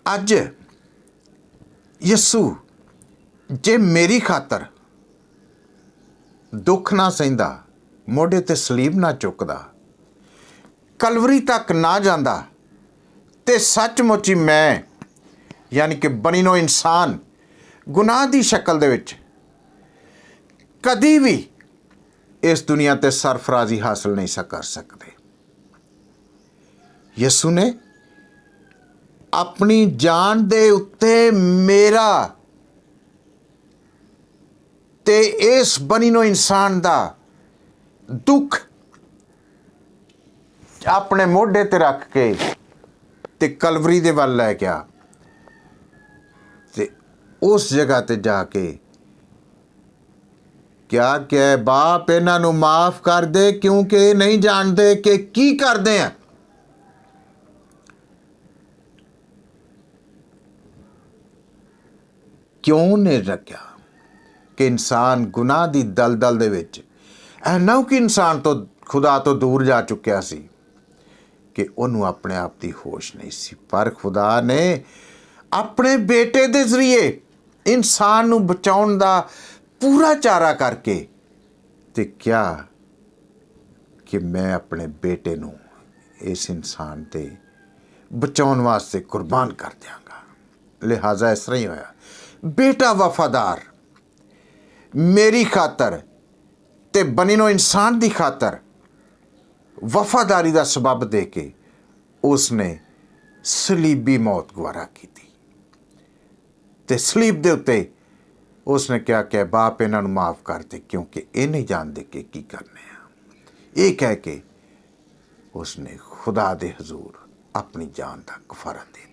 अज यसू जे मेरी खातर दुख ना सहिंदा, मोढे ते सलीब ना चुकदा, कलवरी तक ना जांदा, ते सचमुच ही मैं यानी कि बनीनो इंसान गुनाह की शक्ल दे विच कदी भी इस दुनिया ते सरफराजी हासिल नहीं कर सकते। यसू ने अपनी जान दे उत्ते मेरा ते इस बनीनो इंसान दा दुख अपने मोढे ते रख के ते कलवरी दे वल लै गया ते उस जगह ते जाके क्या क्या बाप इन्हां नूं माफ कर दे क्योंकि ये नहीं जानते कि की करदे हैं। क्यों ने रखा कि इंसान गुनाह दी दलदल दे विच ऐना कि इंसान तो खुदा तो दूर जा चुकिया सी कि उन्होंने अपने आप की होश नहीं सी, पर खुदा ने अपने बेटे दे जरिए इंसान नूं बचाउण दा पूरा चारा करके ते क्या कि मैं अपने बेटे नूं इस इंसान ते बचाउण वास्ते कुर्बान कर दियांगा। लिहाजा इस तरह ही होया, बेटा वफादार मेरी खातर ते बनीनो इंसान की खातर वफादारी का सबब दे के उसने सलीबी मौत गवारा की थी ते सलीब दे उत्ते उसने क्या क्या बाप इन्हां नूं माफ कर दे क्योंकि ये नहीं जानते कि की करने हैं। ये कह के उसने खुदा दे हजूर अपनी जान का कफारा दे